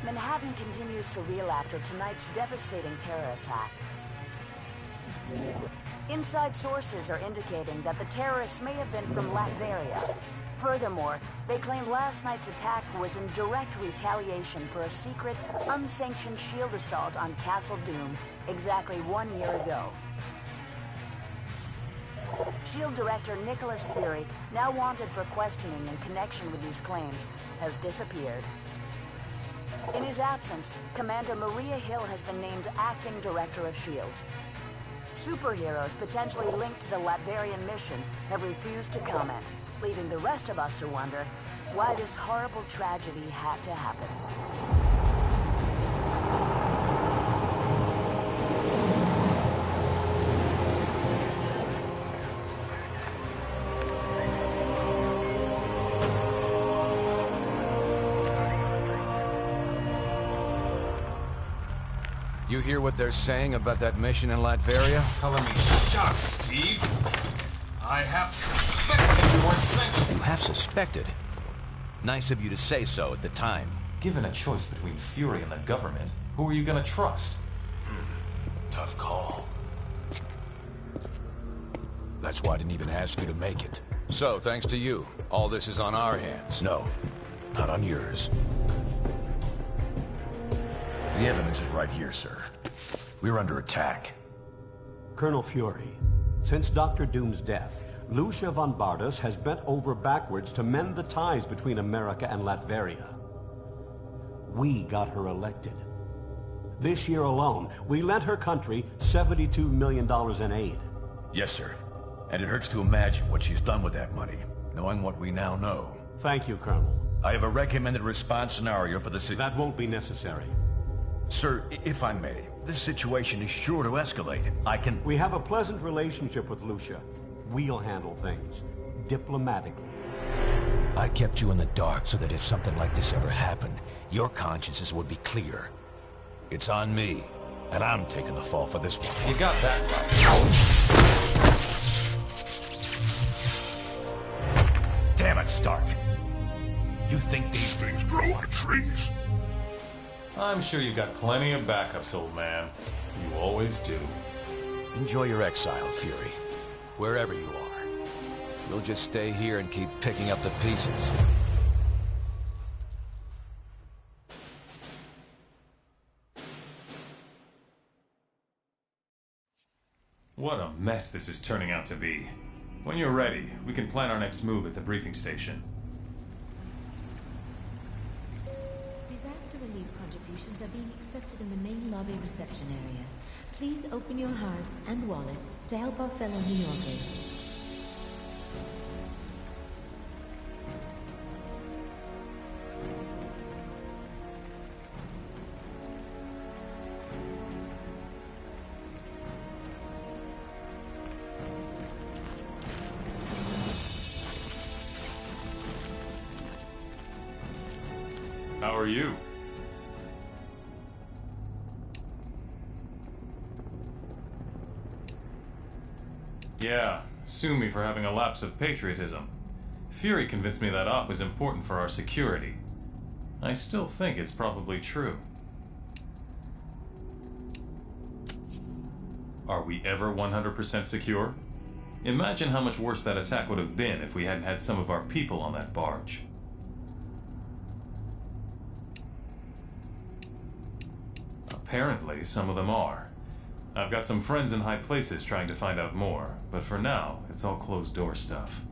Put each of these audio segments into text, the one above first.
Manhattan continues to reel after tonight's devastating terror attack. Inside sources are indicating that the terrorists may have been from Latveria. Furthermore, they claim last night's attack was in direct retaliation for a secret, unsanctioned shield assault on Castle Doom exactly 1 year ago. SHIELD Director Nicholas Fury, now wanted for questioning in connection with these claims, has disappeared. In his absence, Commander Maria Hill has been named Acting Director of SHIELD. Superheroes potentially linked to the Latverian mission have refused to comment, leaving the rest of us to wonder why this horrible tragedy had to happen. You hear what they're saying about that mission in Latveria? Calling me shocked, Steve. I have suspected you weren't sanctioned. You have suspected? Nice of you to say so at the time. Given a choice between Fury and the government, who are you gonna trust? Tough call. That's why I didn't even ask you to make it. So, thanks to you, all this is on our hands. No, not on yours. The evidence is right here, sir. We're under attack. Colonel Fury, since Dr. Doom's death, Lucia von Bardas has bent over backwards to mend the ties between America and Latveria. We got her elected. This year alone, we lent her country $72 million in aid. Yes, sir. And it hurts to imagine what she's done with that money, knowing what we now know. Thank you, Colonel. I have a recommended response scenario for the That won't be necessary. Sir, if I may, this situation is sure to escalate. We have a pleasant relationship with Lucia. We'll handle things diplomatically. I kept you in the dark so that if something like this ever happened, your consciences would be clear. It's on me, and I'm taking the fall for this one. You got that right. Damn it, Stark. You think these things grow on trees? I'm sure you've got plenty of backups, old man. You always do. Enjoy your exile, Fury. Wherever you are. We'll just stay here and keep picking up the pieces. What a mess this is turning out to be. When you're ready, we can plan our next move at the briefing station. Disaster relief contributions are being accepted in the main lobby reception area. Please open your hearts and wallets to help our fellow New Yorkers. How are you? Yeah, sue me for having a lapse of patriotism. Fury convinced me that op was important for our security. I still think it's probably true. Are we ever 100% secure? Imagine how much worse that attack would have been if we hadn't had some of our people on that barge. Apparently, some of them are. I've got some friends in high places trying to find out more, but for now, it's all closed-door stuff.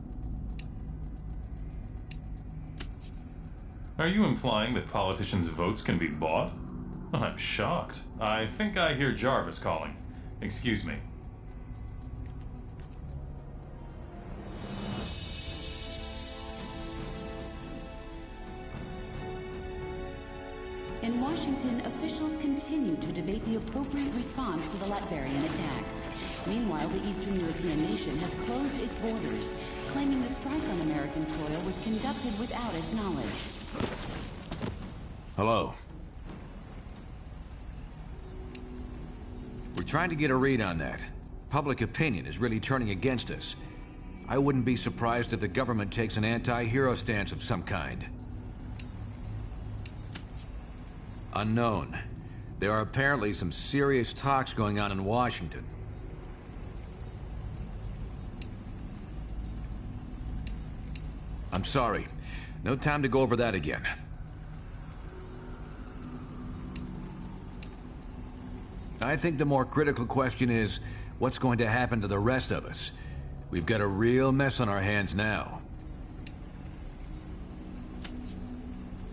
Are you implying that politicians' votes can be bought? I'm shocked. I think I hear Jarvis calling. Excuse me. In Washington, officials continue to debate the appropriate response to the Latverian attack. Meanwhile, the Eastern European nation has closed its borders, claiming the strike on American soil was conducted without its knowledge. Hello. We're trying to get a read on that. Public opinion is really turning against us. I wouldn't be surprised if the government takes an anti-hero stance of some kind. Unknown. There are apparently some serious talks going on in Washington. I'm sorry. No time to go over that again. I think the more critical question is, what's going to happen to the rest of us? We've got a real mess on our hands now.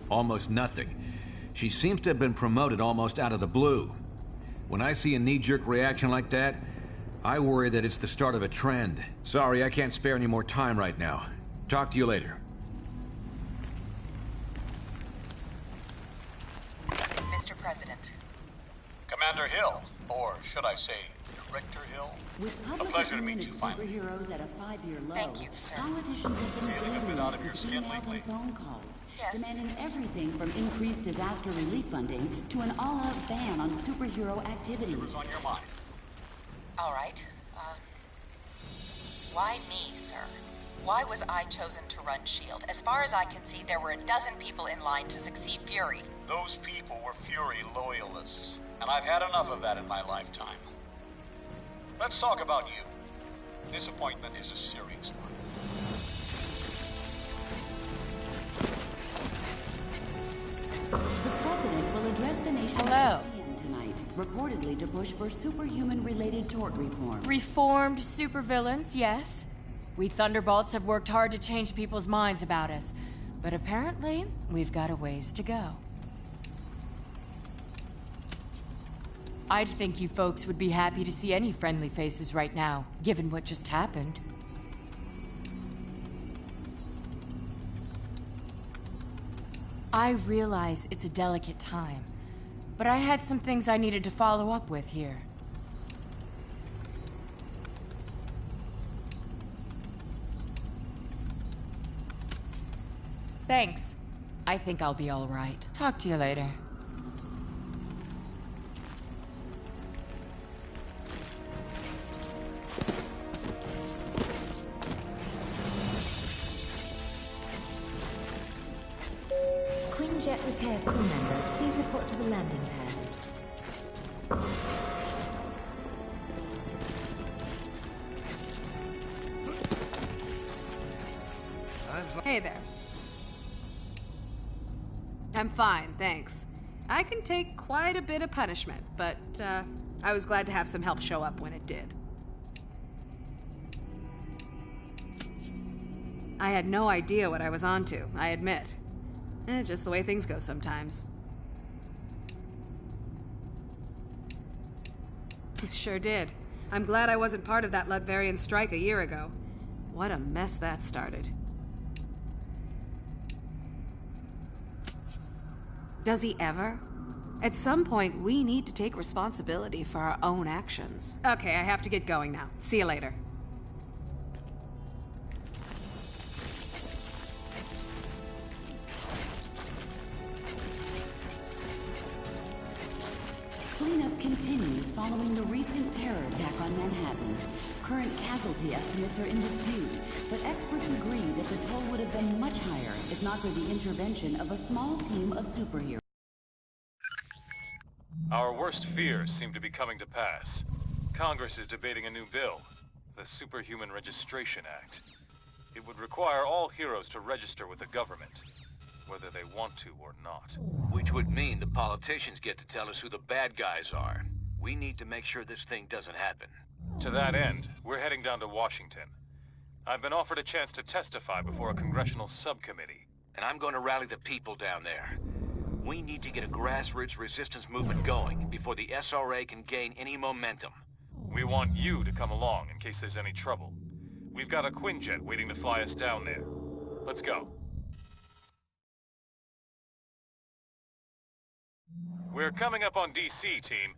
Almost nothing. She seems to have been promoted almost out of the blue. When I see a knee-jerk reaction like that, I worry that it's the start of a trend. Sorry, I can't spare any more time right now. Talk to you later. Mr. President. Commander Hill, or should I say, Director Hill? With A pleasure to meet you finally. Superheroes at a 5-year low, Thank you, sir. politicians have been Feeling a bit out of your deluged with skin emails lately? and phone calls, Yes. demanding everything from increased disaster relief funding to an all-out ban on superhero activities. What's on your mind? All right. Why me, sir? Why was I chosen to run S.H.I.E.L.D.? As far as I can see, there were a dozen people in line to succeed Fury. Those people were Fury loyalists, and I've had enough of that in my lifetime. Let's talk about you. This appointment is a serious one. The president will address the nation Hello. at 8 p.m. tonight, reportedly to push for superhuman-related tort reform. Reformed supervillains, yes. We Thunderbolts have worked hard to change people's minds about us, but apparently, we've got a ways to go. I'd think you folks would be happy to see any friendly faces right now, given what just happened. I realize it's a delicate time, but I had some things I needed to follow up with here. Thanks. I think I'll be all right. Talk to you later. Quinjet repair crew members, please report to the landing pad. Hey there. I'm fine, thanks. I can take quite a bit of punishment, but I was glad to have some help show up when it did. I had no idea what I was onto, I admit. Just the way things go sometimes. It sure did. I'm glad I wasn't part of that Latverian strike a year ago. What a mess that started. Does he ever? At some point, we need to take responsibility for our own actions. Okay, I have to get going now. See you later. Cleanup continues following the recent terror attack on Manhattan. Current casualty estimates are in dispute, but experts agree that the toll would have been much higher if not for the intervention of a small team of superheroes. Our worst fears seem to be coming to pass. Congress is debating a new bill, the Superhuman Registration Act. It would require all heroes to register with the government, whether they want to or not. Which would mean the politicians get to tell us who the bad guys are. We need to make sure this thing doesn't happen. To that end, we're heading down to Washington. I've been offered a chance to testify before a congressional subcommittee. And I'm going to rally the people down there. We need to get a grassroots resistance movement going before the SRA can gain any momentum. We want you to come along in case there's any trouble. We've got a Quinjet waiting to fly us down there. Let's go. We're coming up on DC, team,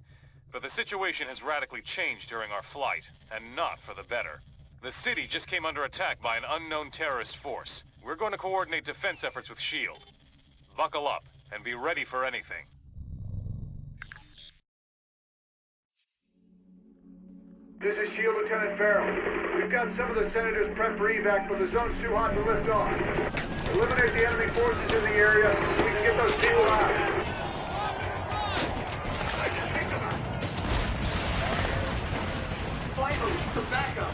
but the situation has radically changed during our flight, and not for the better. The city just came under attack by an unknown terrorist force. We're going to coordinate defense efforts with S.H.I.E.L.D. Buckle up, and be ready for anything. This is S.H.I.E.L.D. Lieutenant Farrell. We've got some of the senators prepped for evac, but the zone's too hot to lift off. Eliminate the enemy forces in the area, we can get those people out. flamers for backup.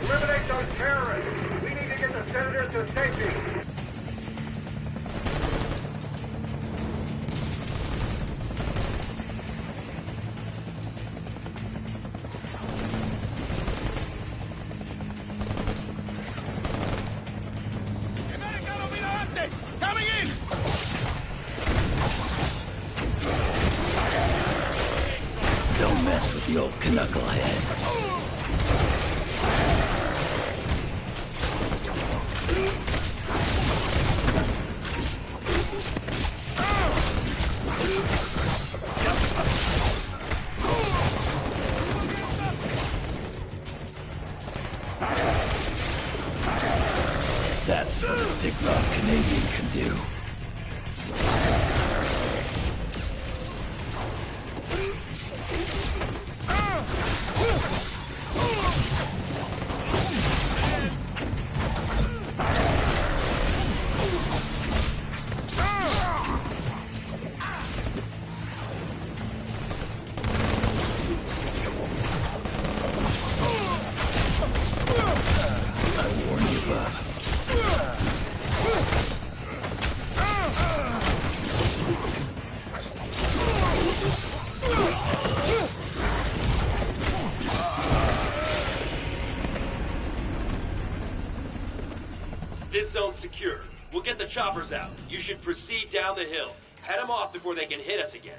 Eliminate those terrorists! We need to get the senators to safety! Coming in! Don't mess with the old knucklehead. That's what a Ziggurat Canadian can do. I warn you, Bob. This zone's secure. We'll get the choppers out. You should proceed down the hill. Head them off before they can hit us again.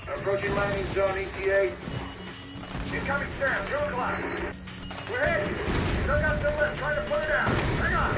Approaching landing zone, ETA. Incoming Sam, 2 o'clock. We're hit. Still got some left, trying to put it down. Hang on.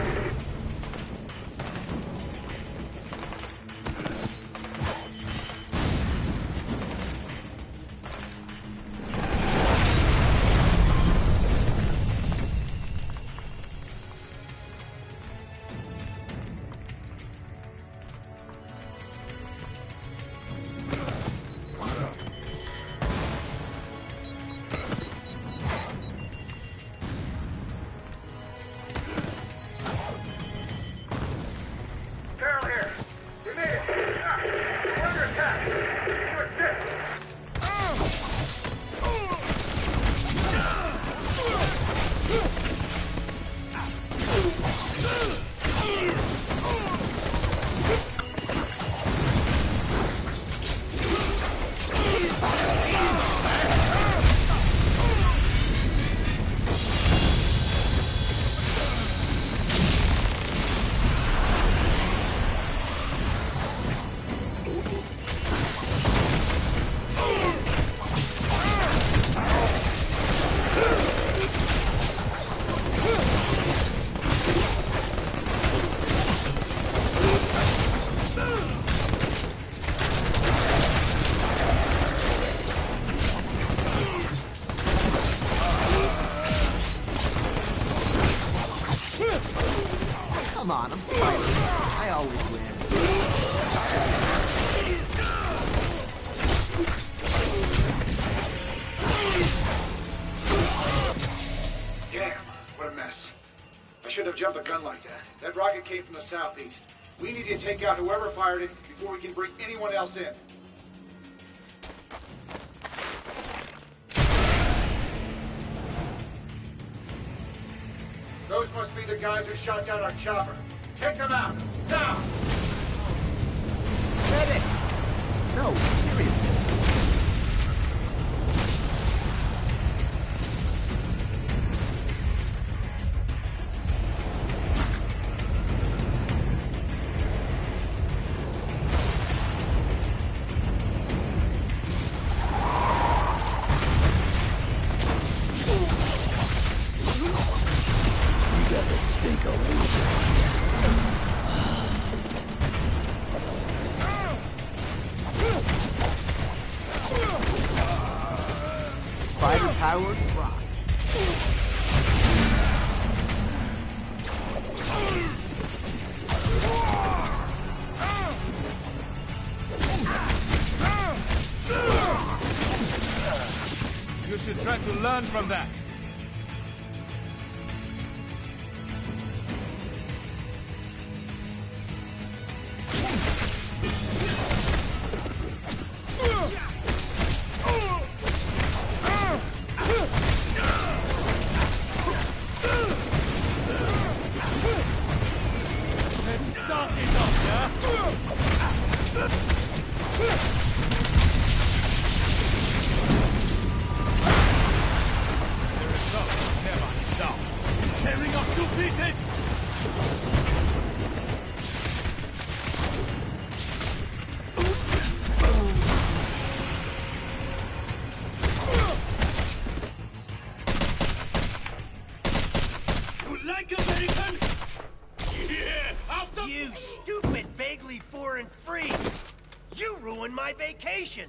Come on, I'm Spider-Man. I always win. Damn, what a mess. I shouldn't have jumped a gun like that. That rocket came from the southeast. We need to take out whoever fired it before we can bring anyone else in. Those must be the guys who shot down our chopper. Take them out, now! Medic! No, seriously. Spider-powered rock. You should try to learn from that. You stupid, vaguely foreign freaks! You ruined my vacation!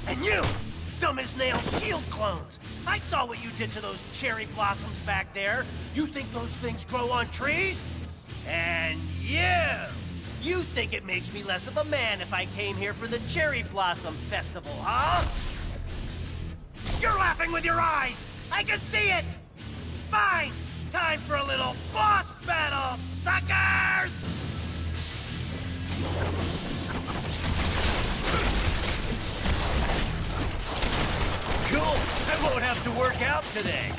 And you! Dumb as nails shield clones! I saw what you did to those cherry blossoms back there! You think those things grow on trees? And you think it makes me less of a man if I came here for the Cherry Blossom Festival, huh? You're laughing with your eyes! I can see it! Fine! Time for a little boss battle, suckers! Cool! I won't have to work out today.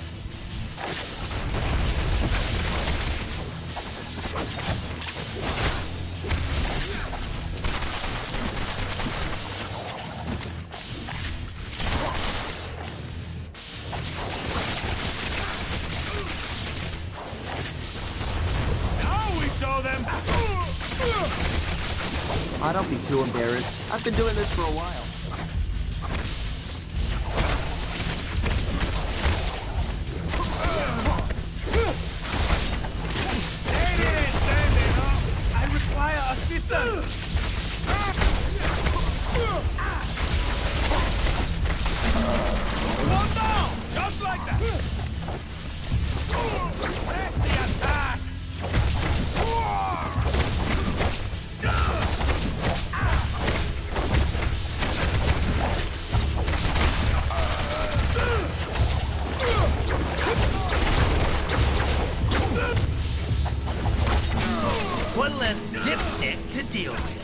Oh, don't be too embarrassed. I've been doing this for a while. I require assistance! One down! Just like that! That's the attack! One less dipstick to deal with.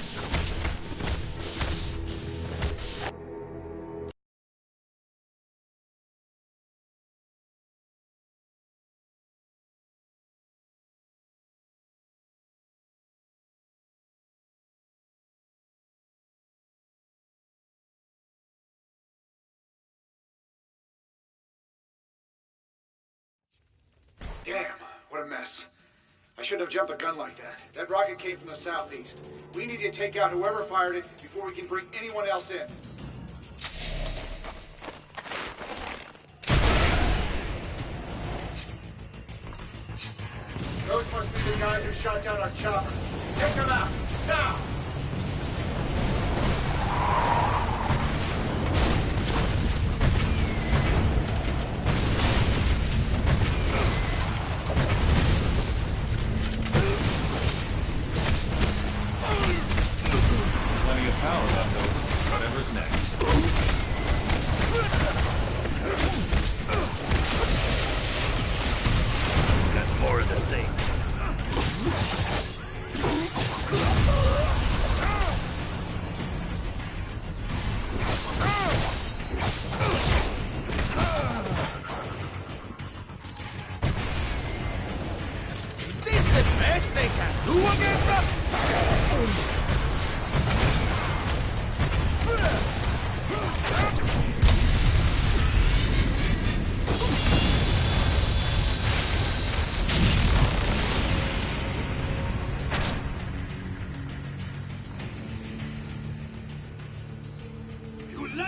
Damn, what a mess. I shouldn't have jumped a gun like that. That rocket came from the southeast. We need to take out whoever fired it before we can bring anyone else in. Those must be the guys who shot down our chopper. Take them out, now! Plenty of power left over. Whatever's next. That's more of the same.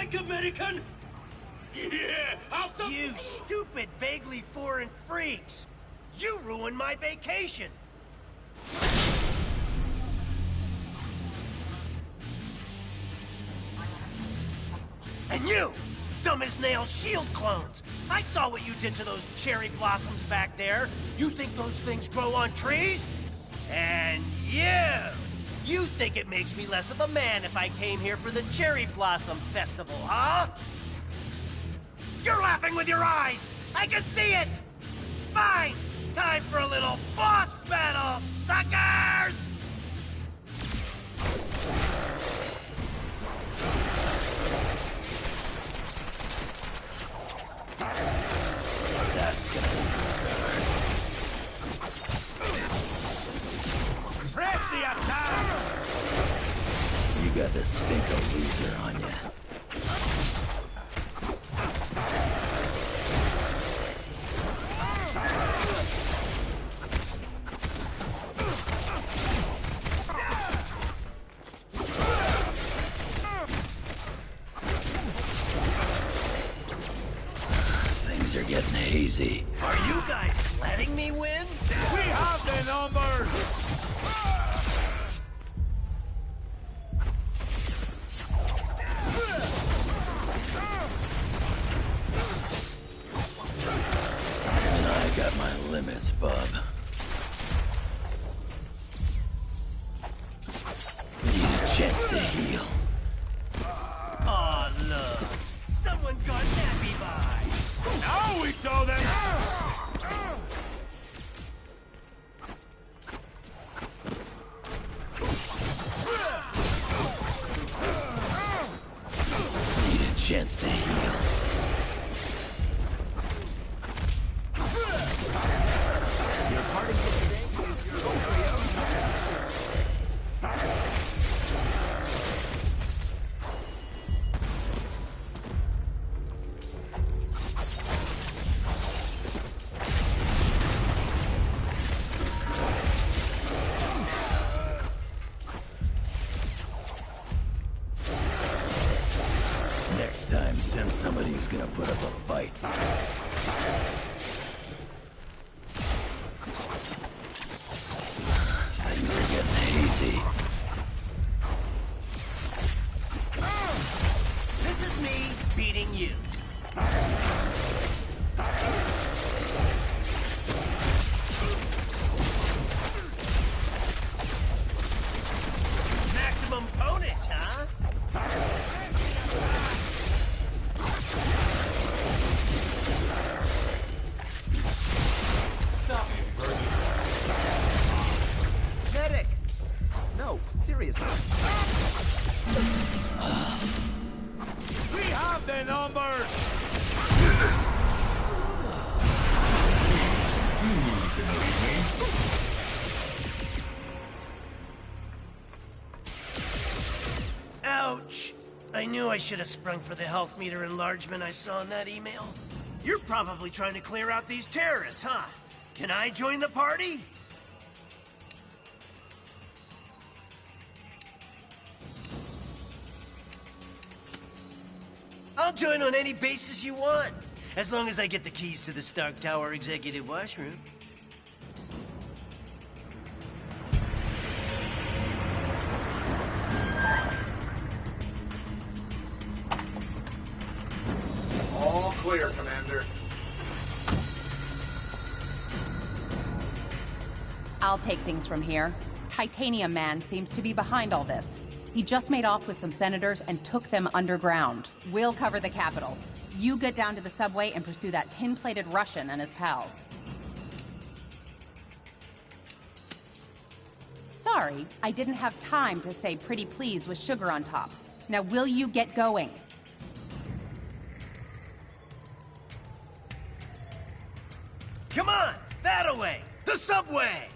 like American? Yeah, after— You stupid, vaguely foreign freaks! You ruined my vacation! And you, dumb as nails shield clones! I saw what you did to those cherry blossoms back there. You think those things grow on trees? And you think it makes me less of a man if I came here for the Cherry Blossom Festival, huh? You're laughing with your eyes! I can see it! Fine! Time for a little boss battle, suckers! That's gonna be the start. Press the attack! You got the stinker loser on ya. Things are getting hazy. Are you guys letting me win? We have the numbers! And I got my limits, bub. Need a chance to heal. Aw, look. Someone's got nappy vibes. Now we show them! Need a chance to heal. Your party for today is your Oreo. Next time, send somebody who's gonna put up a fight. Things are getting hazy. This is me beating you. Maximum bonus, huh? Stop me, medic! No, seriously. We have the numbers! Ouch! I knew I should have sprung for the health meter enlargement I saw in that email. You're probably trying to clear out these terrorists, huh? Can I join the party? I'll join on any basis you want, as long as I get the keys to the Stark Tower executive washroom. All clear, Commander. I'll take things from here. Titanium Man seems to be behind all this. He just made off with some senators and took them underground. We'll cover the Capitol. You get down to the subway and pursue that tin-plated Russian and his pals. Sorry, I didn't have time to say pretty please with sugar on top. Now will you get going? Come on, that-a-way! The subway!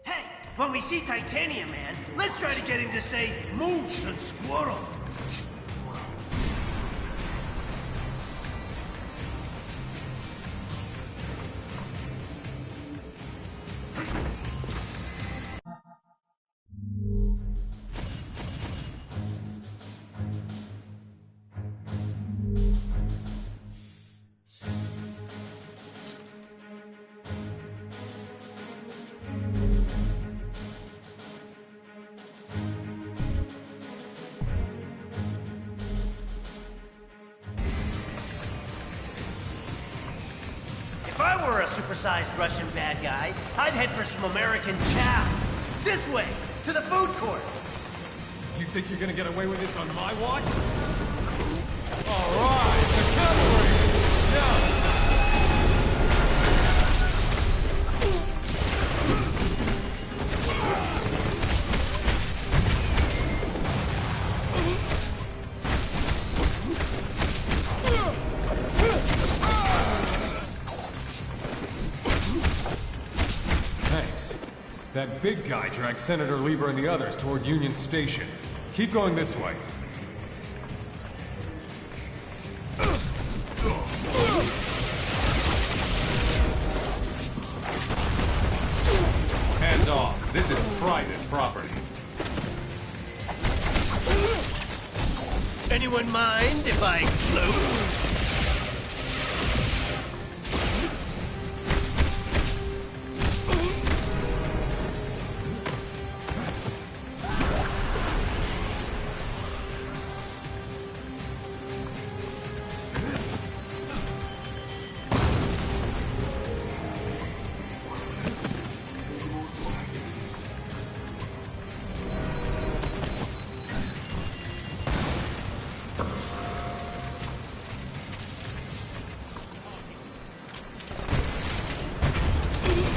Hey, when we see Titanium Man, let's try to get him to say moose and squirrel. If I were a supersized Russian bad guy, I'd head for some American chow. This way, to the food court. You think you're gonna get away with this on my watch? All right, the cavalry! Yeah! Thanks. That big guy dragged Senator Lieber and the others toward Union Station. Keep going this way. Hands off. This is private property. Anyone mind if I float?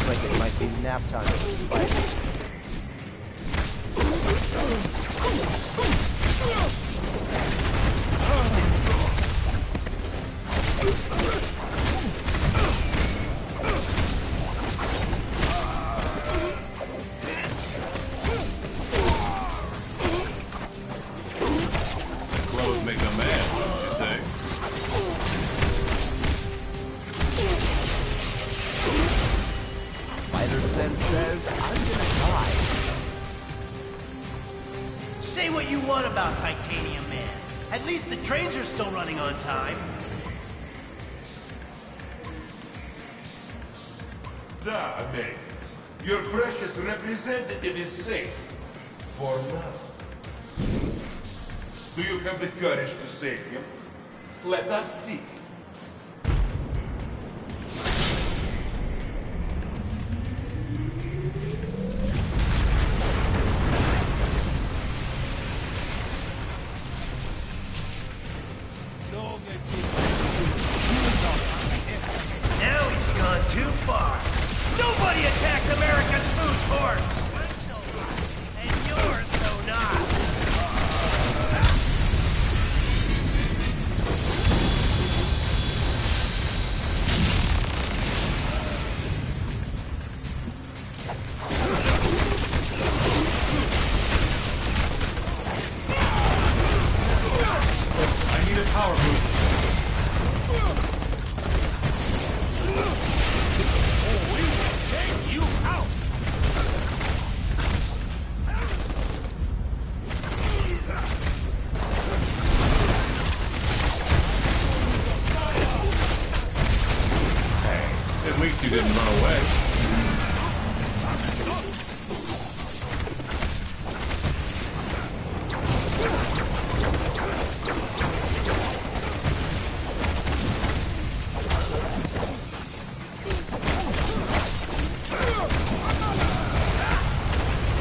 Like it might be nap time for the spider. Clothes make a man, wouldn't you say? Spider Sense says I'm gonna die. Say what you want about Titanium Man. At least the trains are still running on time. Da, Americans. Your precious representative is safe. For now. Do you have the courage to save him? Let us see. Now he's gone too far. Nobody attacks America's food courts! And you're so not. I need a power boost. Take you out! At least you didn't run away.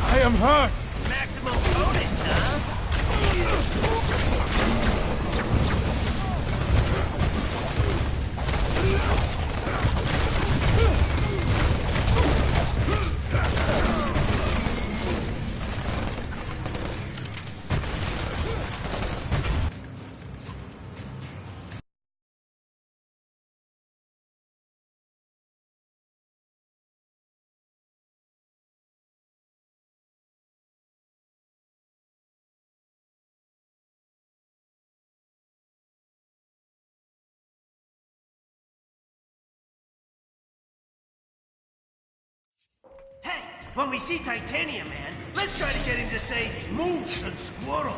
I am hurt! Maximum bonus, huh? when we see Titanium Man, let's try to get him to say moose and squirrel.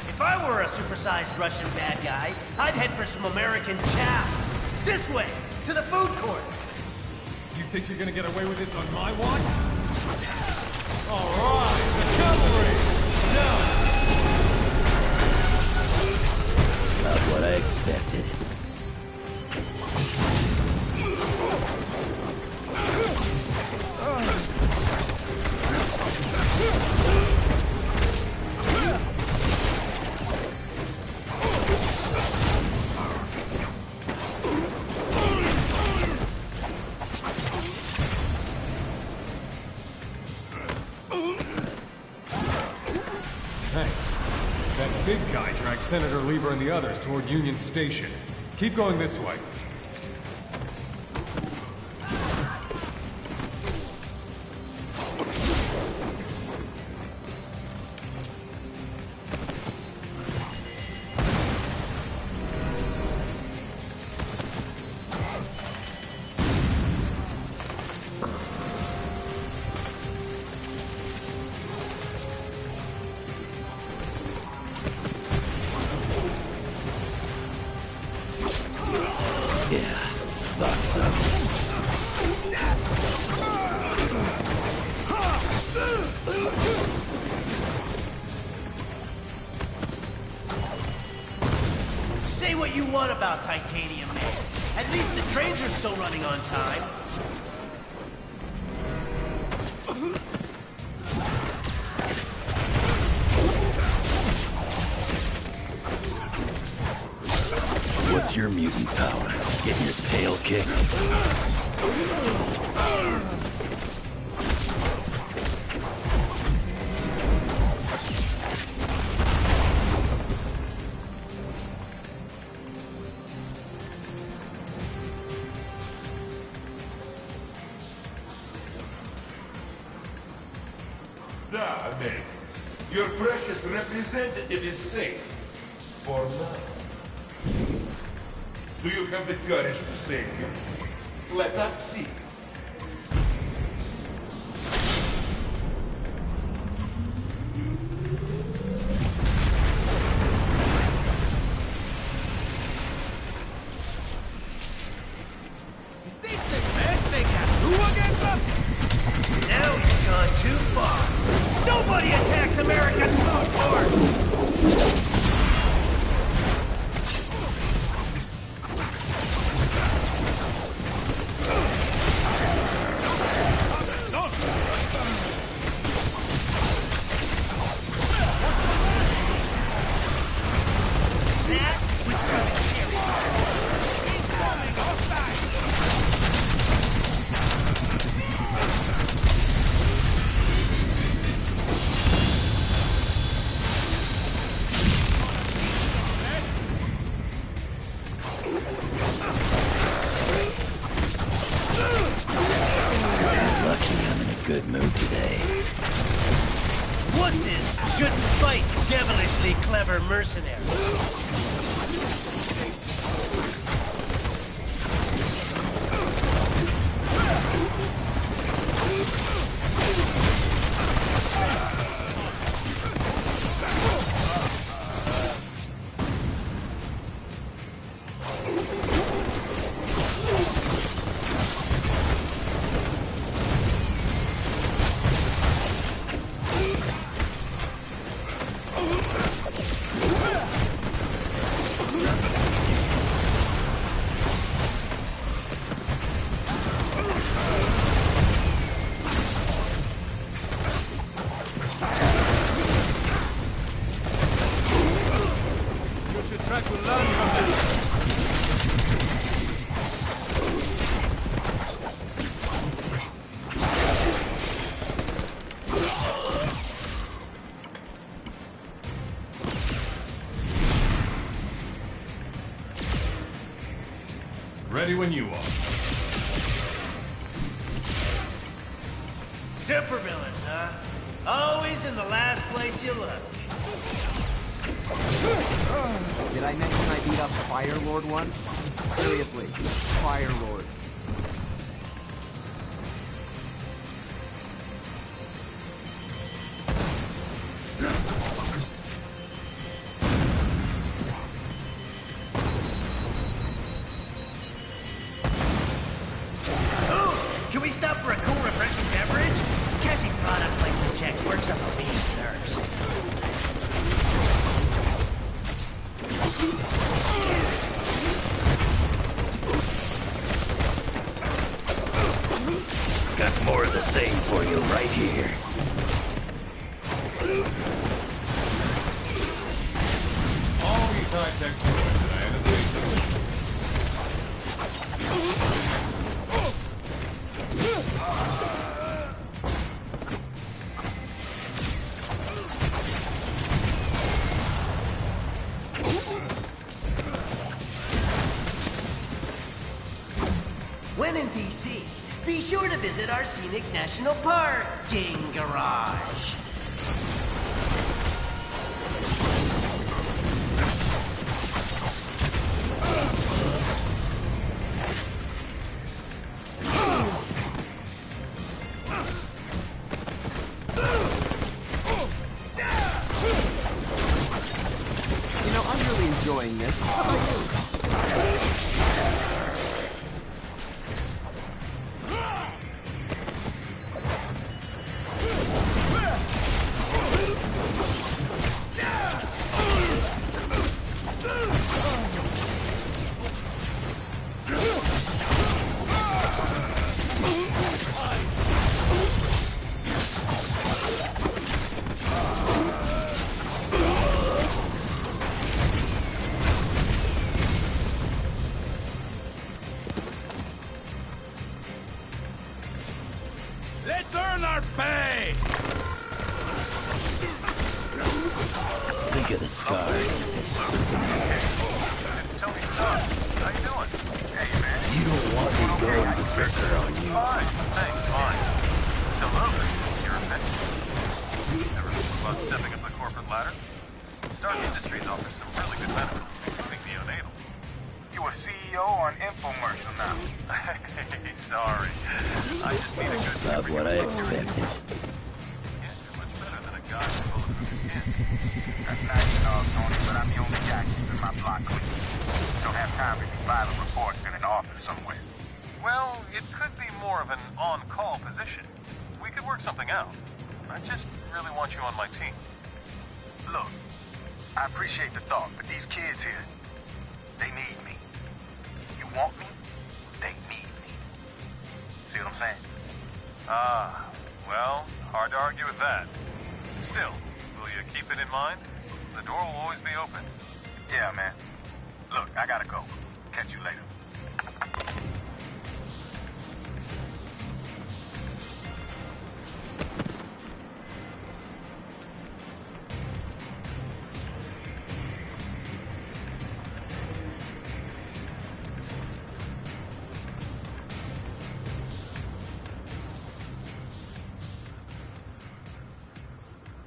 If I were a supersized Russian bad guy, I'd head for some American chow. This way, to the food court. You think you're gonna get away with this on my watch? All right, the cavalry! Now! Not what I expected. Big guy dragged Senator Lieber and the others toward Union Station. Keep going this way. Say what you want about Titanium Man. At least the trains are still running on time. What's your mutant power? Getting your tail kicked? Da, Americans. Your precious representative is safe. For now. Do you have the courage to save him? Let us see. Now he's gone too far. Nobody attacks America's food courts! Good mood today. Wusses shouldn't fight devilishly clever mercenaries. try to learn from them. Ready when you are. Supervillains, huh? Always in the last place you look. Did I mention I beat up Fire Lord once? Seriously, Fire Lord. Can we stop for a cool, refreshing beverage? Cashing product placement checks works up a beast thirst. Got more of the same for you right here. All these high-tech toys that I had to face them. When in DC, be sure to visit our scenic national park, Gang Garage. You know, I'm really enjoying this. How about you? Let's earn our pay! Think of the scars as souvenirs. It's Tony Stark. How you doing? Hey, man. You don't want me going berserker on you. Fine. Thanks, fine. So look, you're a vet. Ever think about stepping up the corporate ladder? Stark Industries offers some really good benefits, including neonatal. You a CEO or an infomercial now? Hey, sorry. I just need a good About what I expected. Yeah, you're much better than a guy who's bulletproof his skin. That's nice and all, Tony, but I'm the only guy keeping my block clean. Don't have time to do violent reports in an office somewhere. Well, it could be more of an on-call position. We could work something out. I just really want you on my team. Look, I appreciate the thought, but these kids here, they need me. You want me? They need me. See what I'm saying? Ah, well, hard to argue with that. Still, will you keep it in mind? The door will always be open. Yeah, man. Look, I gotta go. Catch you later.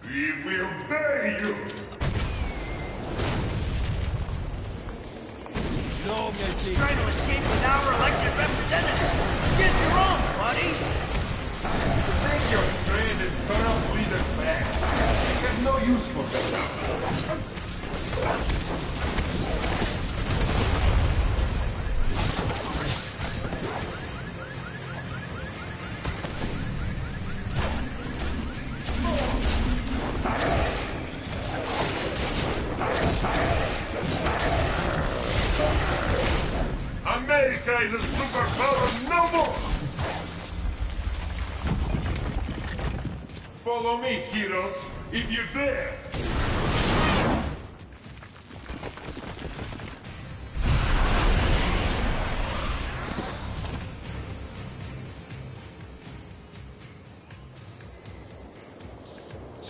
We will bury you! Trying to escape with our elected representative. Get your own, buddy. Bring your stranded corrupt leaders back. They have no use for them. America is a superpower no more! Follow me, heroes, if you dare!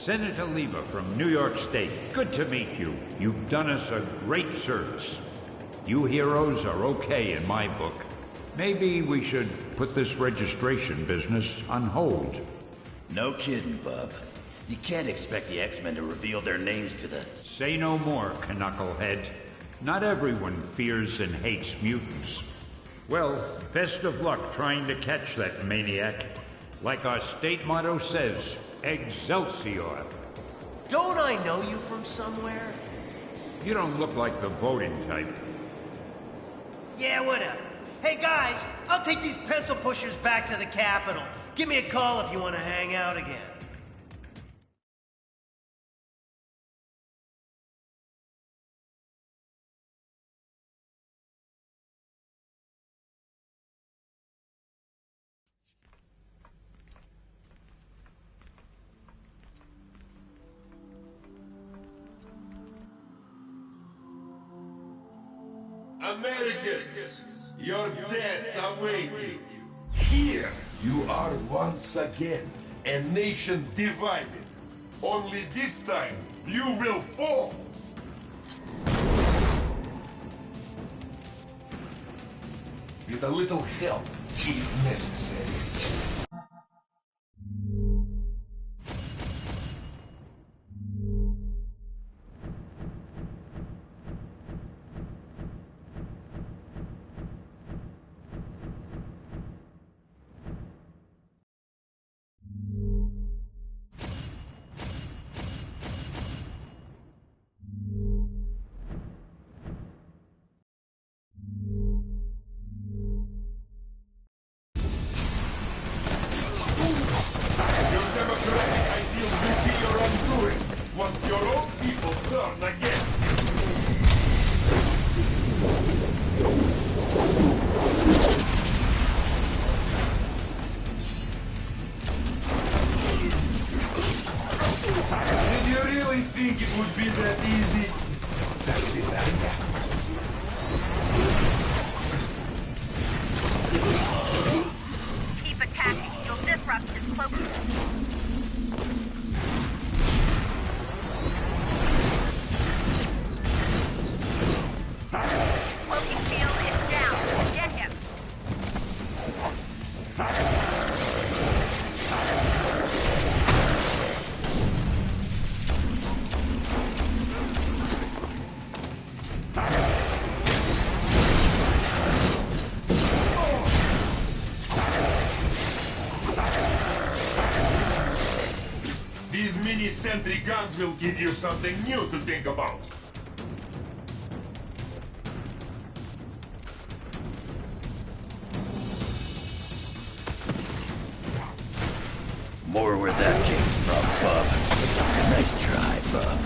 Senator Lieber from New York State. Good to meet you. You've done us a great service. You heroes are okay in my book. Maybe we should put this registration business on hold. No kidding, bub. You can't expect the X-Men to reveal their names to the... Say no more, Knucklehead. Not everyone fears and hates mutants. Well, best of luck trying to catch that maniac. Like our state motto says, Excelsior. Don't I know you from somewhere? You don't look like the voting type. Yeah, whatever. Hey guys, I'll take these pencil pushers back to the Capitol. Give me a call if you want to hang out again. Americans, your deaths are waiting. Here you are once again, a nation divided. Only this time, you will fall. With a little help, if necessary. Sentry guns will give you something new to think about. More where that came from, bub. Nice try, bub.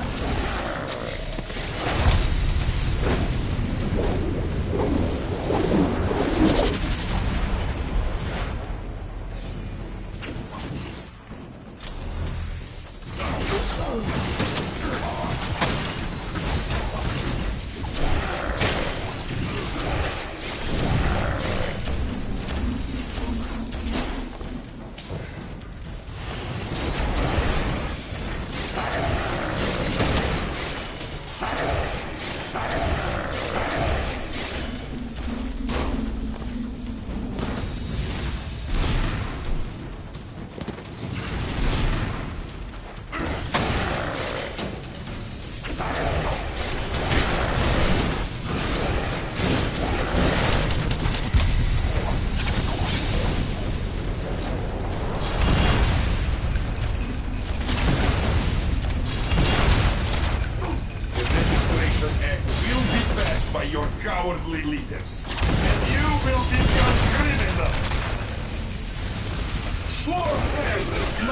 Cowardly leaders, and you will become criminals.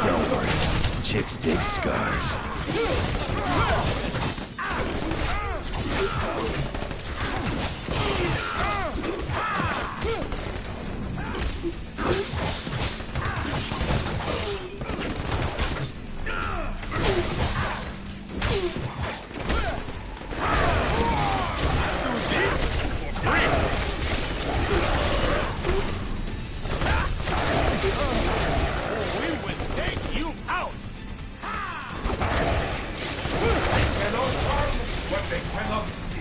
Don't worry, chicks dig scars. they cannot see.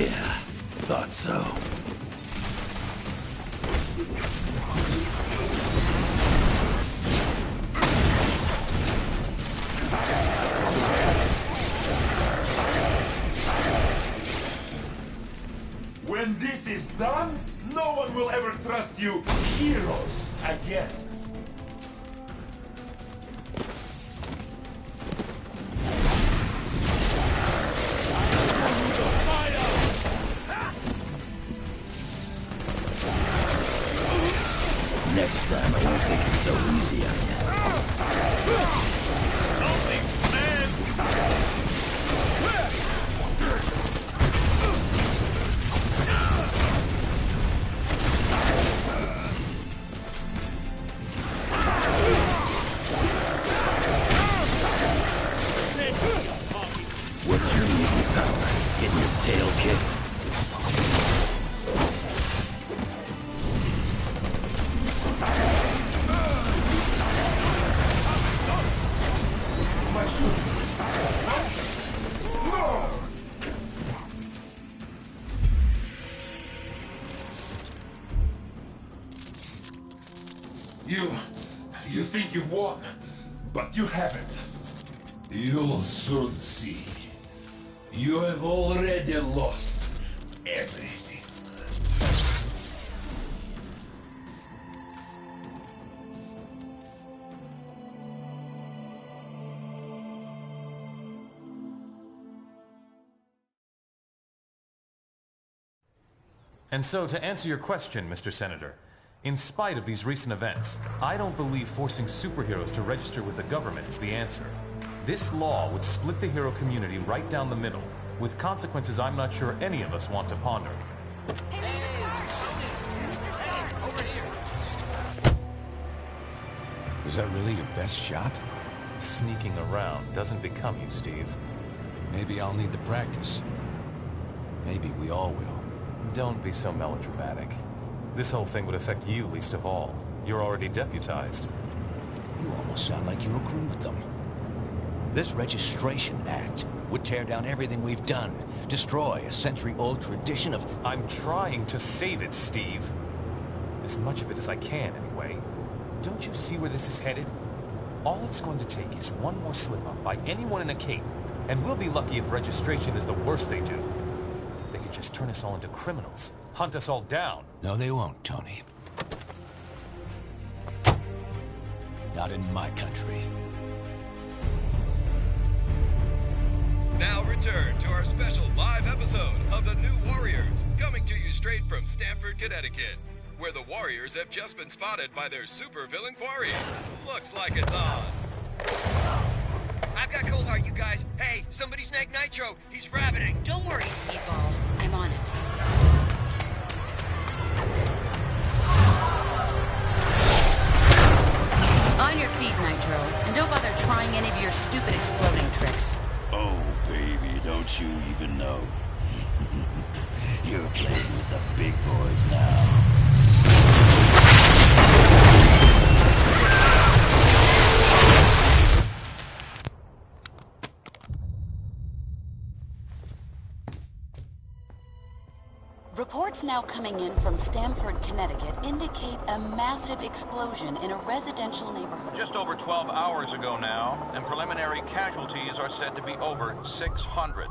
Yeah, thought so. When this is done, no one will ever trust you heroes again. Next time I won't take it so easy on you. What's your mutant power? Getting your tail kicked? You think you've won, but you haven't. You'll soon see. You have already lost everything. And so, to answer your question, Mr. Senator, in spite of these recent events, I don't believe forcing superheroes to register with the government is the answer. This law would split the hero community right down the middle, with consequences I'm not sure any of us want to ponder. Was that really your best shot? Sneaking around doesn't become you, Steve. Maybe I'll need the practice. Maybe we all will. Don't be so melodramatic. This whole thing would affect you least of all. You're already deputized. You almost sound like you agree with them. This Registration Act would tear down everything we've done, destroy a century-old tradition of... I'm trying to save it, Steve. As much of it as I can, anyway. Don't you see where this is headed? All it's going to take is one more slip-up by anyone in a cape, and we'll be lucky if registration is the worst they do. They could just turn us all into criminals, hunt us all down. No, they won't, Tony. Not in my country. Now return to our special live episode of The New Warriors, coming to you straight from Stamford, Connecticut, where the Warriors have just been spotted by their super-villain quarry. Looks like it's on. I've got Coldheart, you guys. Hey, somebody snag Nitro. He's rabbiting. Don't worry, Speedball. I'm on it. On your feet, Nitro. And don't bother trying any of your stupid exploding tricks. Oh, baby, don't you even know? You're playing with the big boys now. Reports now coming in from Stamford, Connecticut indicate a massive explosion in a residential neighborhood. Just over 12 hours ago now, and preliminary casualties are said to be over 600.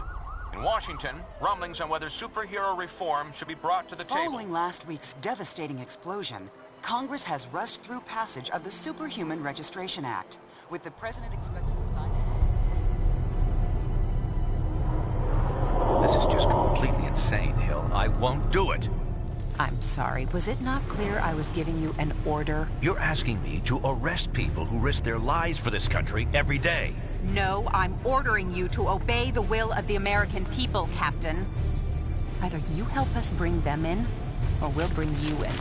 In Washington, rumblings on whether superhero reform should be brought to the table. Following last week's devastating explosion, Congress has rushed through passage of the Superhuman Registration Act, with the president expected to sign it. This is just completely insane, Hill. I won't do it. I'm sorry, was it not clear I was giving you an order? You're asking me to arrest people who risk their lives for this country every day. No, I'm ordering you to obey the will of the American people, Captain. Either you help us bring them in, or we'll bring you in.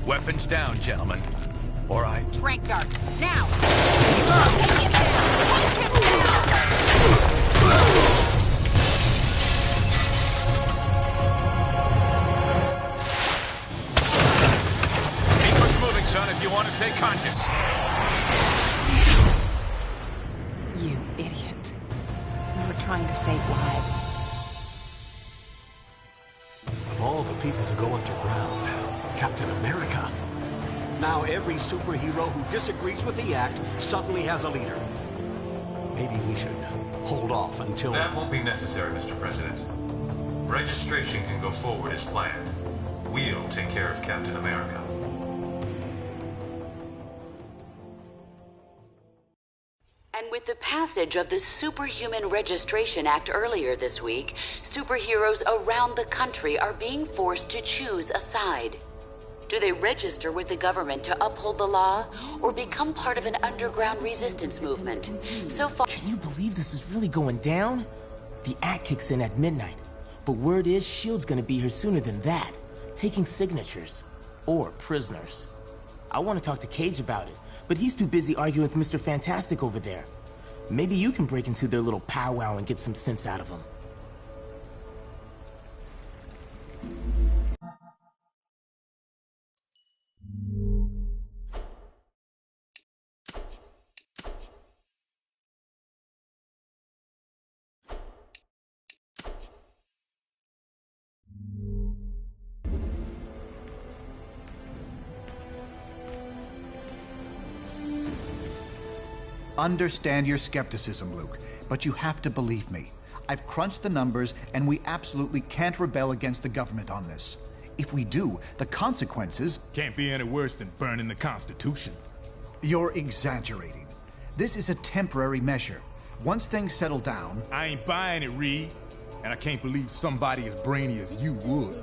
Weapons down, gentlemen. Or I... Trank darts, now! Take him down! Take him down! Stay conscious. You idiot. We were trying to save lives. Of all the people to go underground, Captain America. Now every superhero who disagrees with the act suddenly has a leader. Maybe we should hold off until... That won't be necessary, Mr. President. Registration can go forward as planned. We'll take care of Captain America. And with the passage of the Superhuman Registration Act earlier this week, superheroes around the country are being forced to choose a side. Do they register with the government to uphold the law, or become part of an underground resistance movement? So far... Can you believe this is really going down? The act kicks in at midnight, but word is S.H.I.E.L.D's gonna be here sooner than that, taking signatures. Or prisoners. I want to talk to Cage about it, but he's too busy arguing with Mr. Fantastic over there. Maybe you can break into their little powwow and get some sense out of him. Understand your skepticism, Luke, but you have to believe me. I've crunched the numbers, and we absolutely can't rebel against the government on this. If we do, the consequences... Can't be any worse than burning the Constitution. You're exaggerating. This is a temporary measure. Once things settle down... I ain't buying it, Reed. And I can't believe somebody as brainy as you would.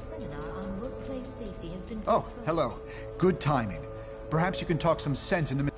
Oh, hello. Good timing. Perhaps you can talk some sense into...